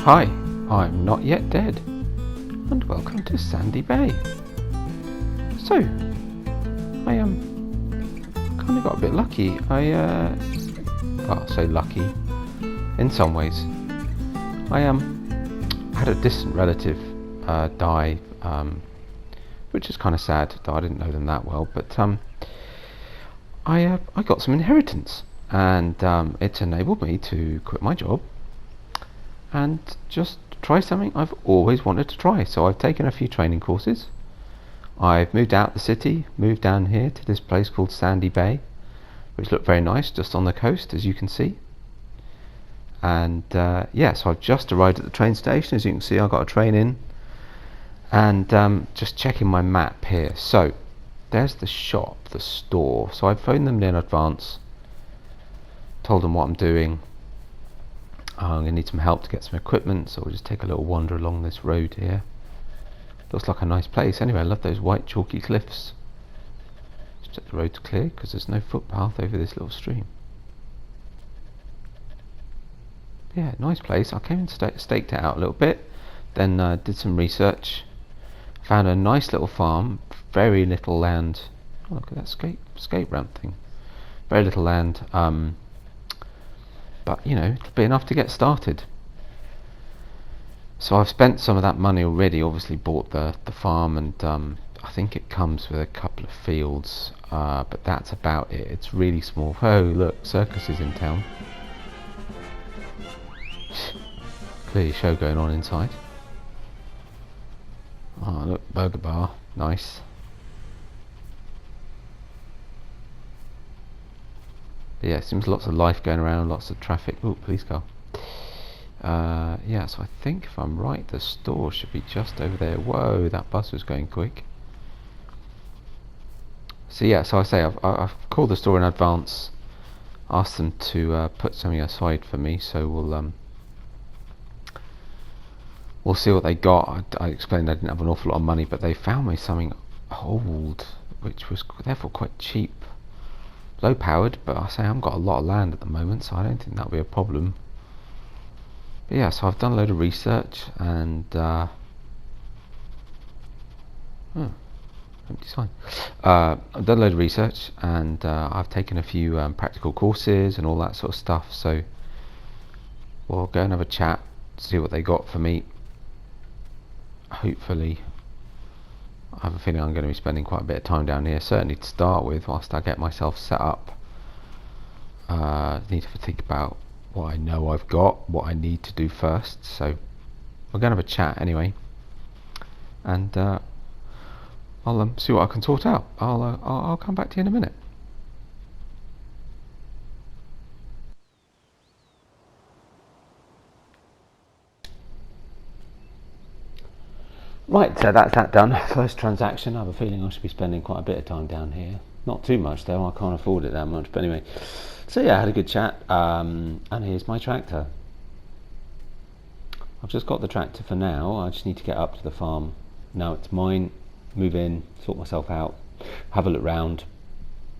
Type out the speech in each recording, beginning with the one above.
Hi, I'm Not Yet Dead, and welcome to Sandy Bay. So, I kind of got a bit lucky. I'll say lucky in some ways. I had a distant relative die, which is kind of sad. I didn't know them that well, but I got some inheritance, and it's enabled me to quit my job and just try something I've always wanted to try. So I've taken a few training courses. I've moved out the city, moved down here to this place called Sandy Bay, which looked very nice just on the coast, as you can see. And so I've just arrived at the train station. As you can see, I got a train in, and just checking my map here. So there's the shop, the store. So I phoned them in advance, told them what I'm doing. I'm going to need some help to get some equipment, so we'll just take a little wander along this road here. Looks like a nice place. Anyway, I love those white chalky cliffs. Just check the road's clear, because there's no footpath over this little stream. Yeah, nice place. I came and staked it out a little bit, then did some research. Found a nice little farm, very little land. Oh, look at that escape ramp thing. Very little land, but you know, it'll be enough to get started. So I've spent some of that money already. Obviously bought the farm, and I think it comes with a couple of fields, but that's about it. It's really small. Oh look, circus is in town. Clearly show going on inside. Oh look, burger bar, nice. But yeah, seems lots of life going around, lots of traffic. Ooh, police car. So I think if I'm right, the store should be just over there. Whoa, that bus was going quick. So yeah, so I say I've called the store in advance, asked them to put something aside for me. So we'll see what they got. I explained I didn't have an awful lot of money, but they found me something old, which was therefore quite cheap. Low powered, but I say I haven't got a lot of land at the moment, so I don't think that'll be a problem. But yeah, so I've done a load of research, and empty sign. I've done a load of research, and I've taken a few practical courses and all that sort of stuff. So we'll go and have a chat, see what they got for me. Hopefully, I have a feeling I'm going to be spending quite a bit of time down here, certainly to start with, whilst I get myself set up. Need to think about what I know I've got, what I need to do first. So we're going to have a chat anyway, and I'll see what I can sort out. I'll come back to you in a minute. Right, so that's that done. First transaction. I have a feeling I should be spending quite a bit of time down here. Not too much though, I can't afford it that much. But anyway, so yeah, I had a good chat, and here's my tractor. I've just got the tractor for now. I just need to get up to the farm. Now it's mine, move in, sort myself out, have a look round,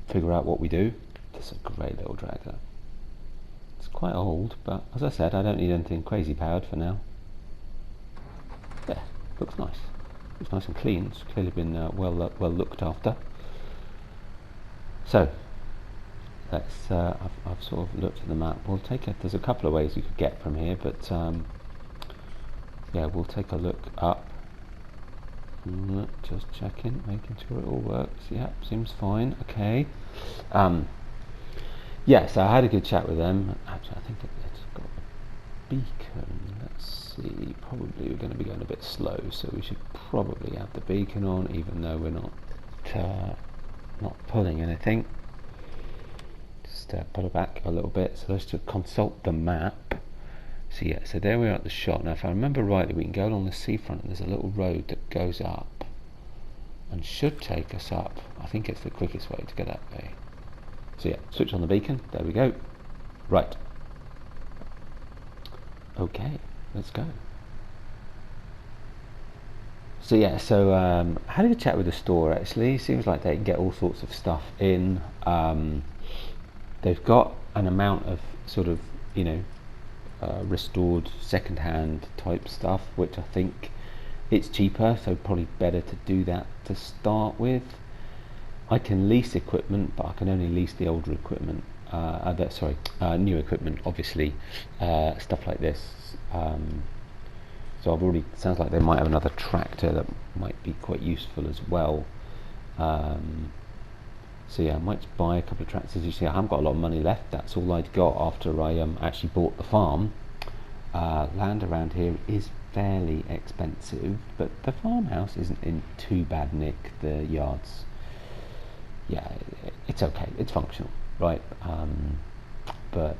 figure out what we do. This is a great little tractor. It's quite old, but as I said, I don't need anything crazy powered for now. Yeah, looks nice. Looks nice and clean. It's clearly been well looked after. So let's. I've sort of looked at the map. We'll take it. There's a couple of ways you could get from here, but yeah, we'll take a look up. Just checking, making sure it all works. Yep, seems fine. Okay. Yeah, so I had a good chat with them. Actually, I think it's got a beacon. Let's see. Probably we're going to be going a bit slow, so we should probably have the beacon on, even though we're not pulling anything. Just pull it back a little bit. So let's just consult the map. So yeah, so there we are at the shop. Now if I remember rightly, we can go along the seafront, and there's a little road that goes up and should take us up. I think it's the quickest way to get that way. So yeah, switch on the beacon. There we go. Right. Okay, let's go. So yeah, so I had a good chat with the store actually. Seems like they can get all sorts of stuff in. They've got an amount of sort of, you know, restored second-hand type stuff, which I think it's cheaper, so probably better to do that to start with. I can lease equipment, but I can only lease the older equipment. New equipment, obviously, stuff like this. So I've already, sounds like they might have another tractor that might be quite useful as well. So yeah, I might buy a couple of tractors. You see, I haven't got a lot of money left. That's all I'd got after I actually bought the farm. Land around here is fairly expensive, but the farmhouse isn't in too bad nick. The yards, yeah, it's okay. It's functional, right? But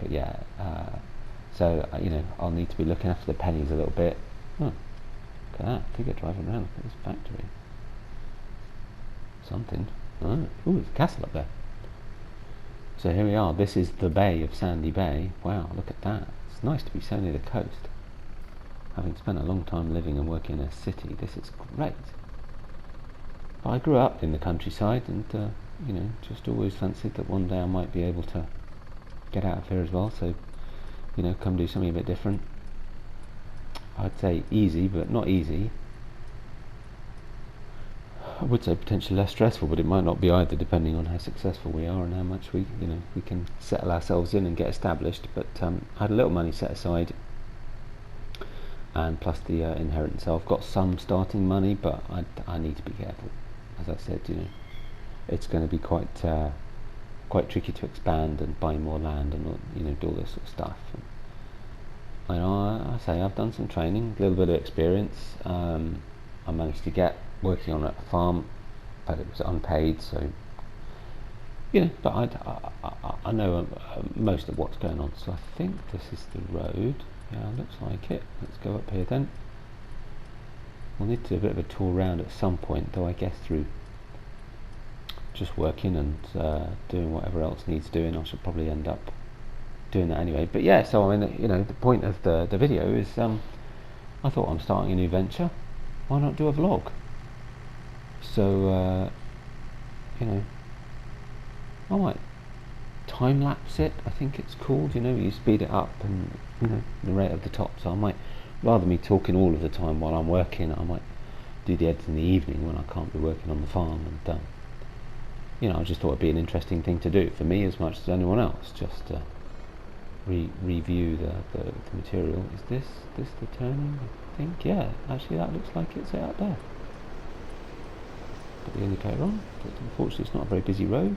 yeah. So I'll need to be looking after the pennies a little bit. Oh, look at that figure driving around. Look at this factory. Something. Oh, ooh, there's a castle up there. So here we are. This is the bay of Sandy Bay. Wow, look at that. It's nice to be so near the coast. Having spent a long time living and working in a city, this is great. But I grew up in the countryside, and just always fancied that one day I might be able to get out of here as well. So, come do something a bit different. I'd say easy, but not easy. I would say potentially less stressful, but it might not be either, depending on how successful we are and how much we can settle ourselves in and get established. But I had a little money set aside, and plus the inheritance. So I've got some starting money, but I need to be careful. As I said, it's going to be quite tricky to expand and buy more land and do all this sort of stuff. And I say I've done some training, a little bit of experience. I managed to get working on a farm, but it was unpaid, so but I know most of what's going on. So I think this is the road. Yeah, looks like it. Let's go up here then. We'll need to do a bit of a tour around at some point, though I guess through just working and doing whatever else needs doing, I should probably end up doing that anyway. But yeah, so I mean, the point of the video is I thought I'm starting a new venture. Why not do a vlog? So I might time lapse it, I think it's called. You speed it up and narrate at the top. So I might, rather me talking all of the time while I'm working, I might do the edits in the evening when I can't be working on the farm. And I just thought it'd be an interesting thing to do for me as much as anyone else. Just review the material. Is this the turning? I think, yeah. Actually, that looks like it's out there. Put the indicator on. But unfortunately, it's not a very busy road.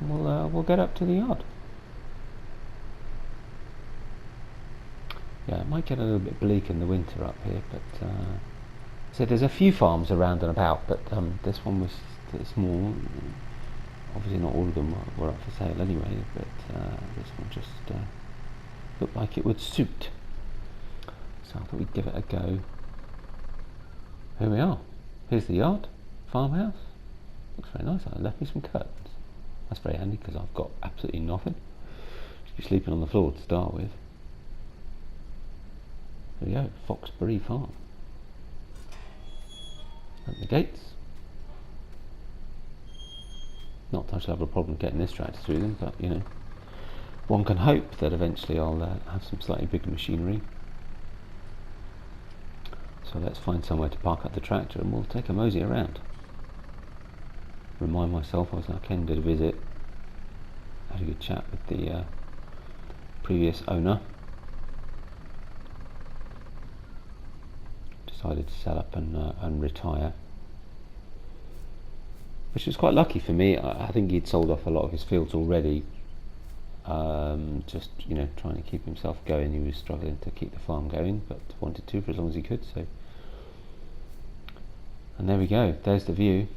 And we'll get up to the yard. Yeah, it might get a little bit bleak in the winter up here, but so there's a few farms around and about, but this one was small. Obviously, not all of them were up for sale anyway, but this one just looked like it would suit. So I thought we'd give it a go. Here we are. Here's the yard, farmhouse. Looks very nice. I left me some curtains. That's very handy because I've got absolutely nothing. Should be sleeping on the floor to start with. There we go, Foxbury Farm. Open the gates. Not that I shall have a problem getting this tractor through them, but one can hope that eventually I'll have some slightly bigger machinery. So let's find somewhere to park up the tractor and we'll take a mosey around. Remind myself, I came to visit, had a good chat with the previous owner. Decided to sell up and retire, which was quite lucky for me. I think he'd sold off a lot of his fields already, just trying to keep himself going. He was struggling to keep the farm going, but wanted to for as long as he could. So, and there we go, there's the view.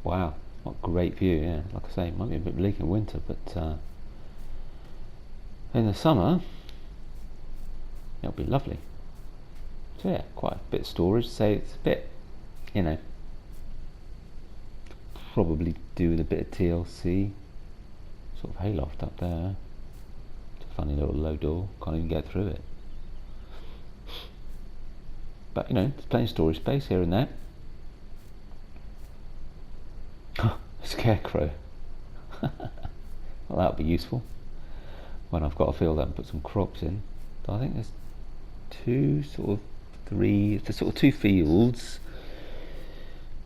Wow, what a great view. Yeah, like I say, it might be a bit bleak in winter, but in the summer it'll be lovely. So yeah, quite a bit of storage. So it's a bit, probably do with a bit of TLC. Sort of hayloft up there. It's a funny little low door. Can't even get through it. But there's plenty of storage space here and there. Scarecrow. Well, that would be useful. when I've got a field and put some crops in. But I think there's two fields,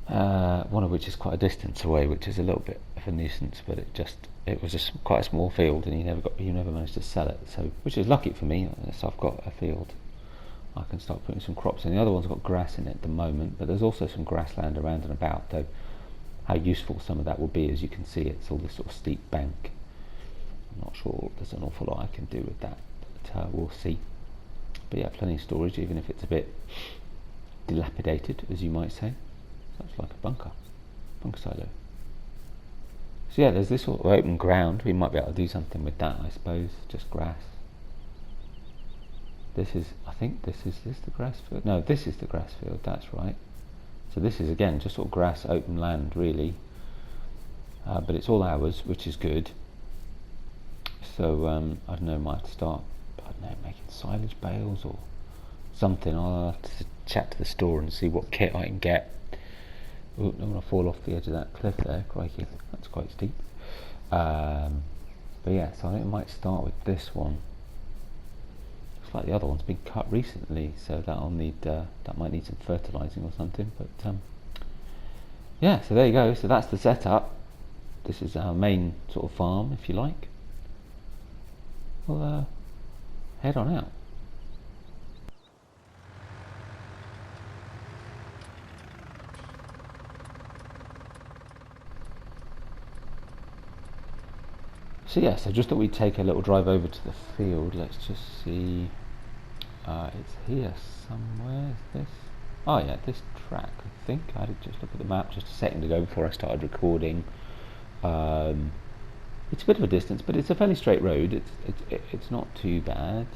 one of which is quite a distance away, which is a little bit of a nuisance, but it was just quite a small field, and you never managed to sell it, so, which is lucky for me. So I've got a field, I can start putting some crops in. The other one's got grass in it at the moment, but there's also some grassland around and about, though how useful some of that will be, as you can see, it's all this sort of steep bank. I'm not sure there's an awful lot I can do with that, but we'll see. But yeah, plenty of storage, even if it's a bit dilapidated, as you might say. That's like a bunker silo. So yeah, there's this sort of open ground. We might be able to do something with that, I suppose. Just grass. This is the grass field? No, this is the grass field, that's right. So this is, again, just sort of grass, open land, really. But it's all ours, which is good. So, I don't know, might have to start, making silage bales or something. I'll have to chat to the store and see what kit I can get. Ooh, don't want to fall off the edge of that cliff there, crikey, that's quite steep. But yeah, so I think I might start with this one. Looks like the other one's been cut recently, so that'll need that might need some fertilising or something. But yeah, so there you go. So that's the setup. This is our main sort of farm, if you like. We'll head on out. So yeah, so just that we take a little drive over to the field. Let's just see. It's here somewhere. Is this? Oh yeah, this track. I think I had to just look at the map just a second ago before I started recording. It's a bit of a distance, but it's a fairly straight road. It's not too bad.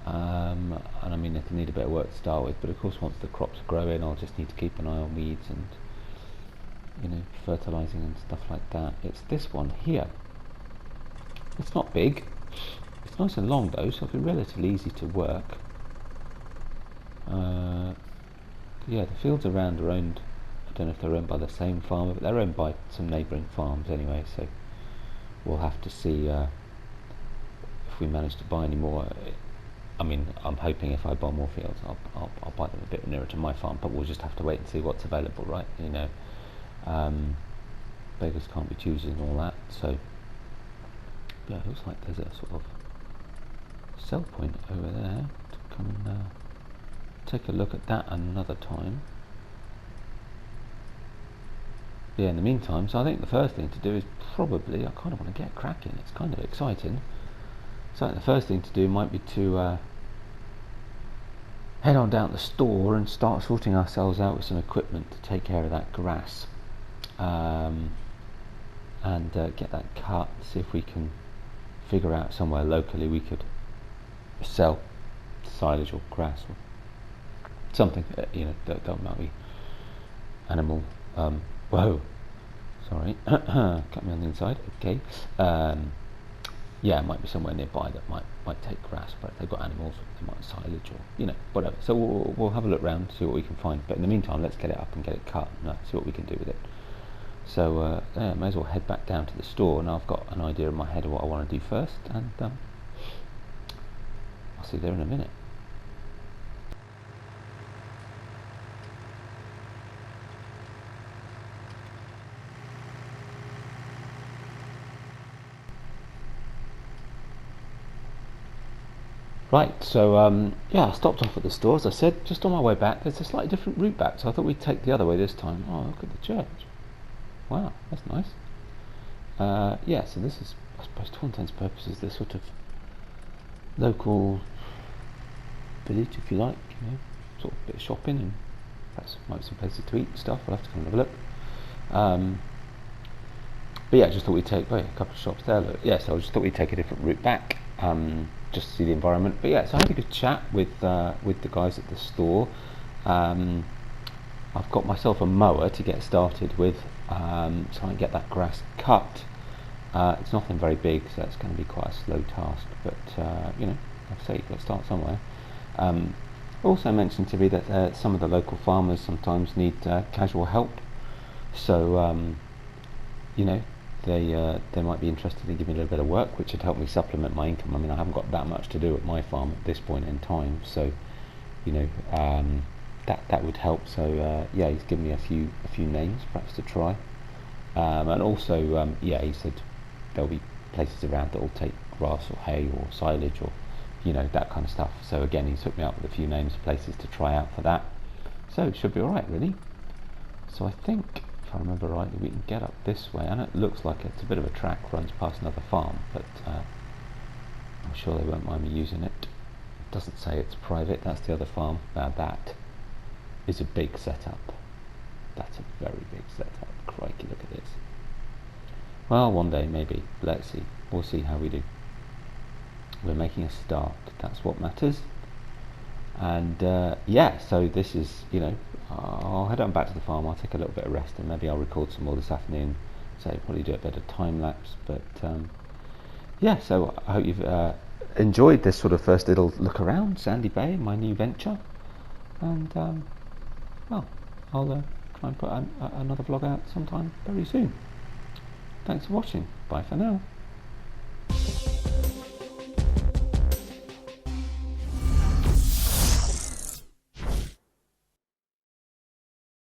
And I mean, it'll need a bit of work to start with, but of course, once the crops grow in, I'll just need to keep an eye on weeds and fertilising and stuff like that. It's this one here. It's not big. It's nice and long though, so it'll be relatively easy to work. Yeah, the fields around are owned, I don't know if they're owned by the same farmer, but they're owned by some neighbouring farms anyway, so we'll have to see if we manage to buy any more. I mean, I'm hoping if I buy more fields, I'll buy them a bit nearer to my farm, but we'll just have to wait and see what's available, right? Beggars can't be choosers and all that, so yeah, it looks like there's a sort of sell point over there to come and take a look at that another time. But yeah, in the meantime, so I think the first thing to do is probably, I kind of want to get cracking, it's kind of exciting. So I think the first thing to do might be to head on down to the store and start sorting ourselves out with some equipment to take care of that grass. And get that cut, see if we can figure out somewhere locally we could sell silage or grass or something, that might be animal, whoa, sorry, cut me on the inside, okay, yeah, it might be somewhere nearby that might take grass, but if they've got animals, they might silage or, whatever, so we'll have a look around, see what we can find, but in the meantime, let's get it up and get it cut, and see what we can do with it. So yeah, may as well head back down to the store. Now I've got an idea in my head of what I want to do first, and I'll see you there in a minute. Right, so yeah, I stopped off at the store, as I said, just on my way back. There's a slightly different route back, so I thought we'd take the other way this time. Oh, look at the church. Wow, that's nice. Yeah, so this is, I suppose, to all intents and purposes, the sort of local village, if you like, sort of bit of shopping and perhaps might be some places to eat and stuff. I'll have to come and have a look. But yeah, just thought we'd take a couple of shops there. Look, yeah, so I just thought we'd take a different route back, just to see the environment. But yeah, so I had a good chat with the guys at the store. I've got myself a mower to get started with, so I can get that grass cut. It's nothing very big, so it's going to be quite a slow task, but like I say, you've got to start somewhere. Also mentioned to me that some of the local farmers sometimes need casual help, so they might be interested in giving me a little bit of work, which would help me supplement my income. I mean, I haven't got that much to do at my farm at this point in time, so you know, that would help. So yeah, he's given me a few names perhaps to try, and also yeah, he said there'll be places around that will take grass or hay or silage or that kind of stuff. So again, he's hooked me up with a few names of places to try out for that. So it should be all right, really. So I think, if I remember rightly, we can get up this way, and it looks like it's a bit of a track, runs past another farm, but I'm sure they won't mind me using it. It doesn't say it's private. That's the other farm. Now that is a big setup. That's a very big setup. Crikey, look at this. Well, one day maybe. Let's see. We'll see how we do. We're making a start. That's what matters. And yeah, so this is, I'll head on back to the farm. I'll take a little bit of rest, and maybe I'll record some more this afternoon. So probably do a bit of time lapse. But yeah, so I hope you've enjoyed this sort of first little look around Sandy Bay, my new venture. And well, I'll try and put another vlog out sometime very soon. Thanks for watching. Bye for now.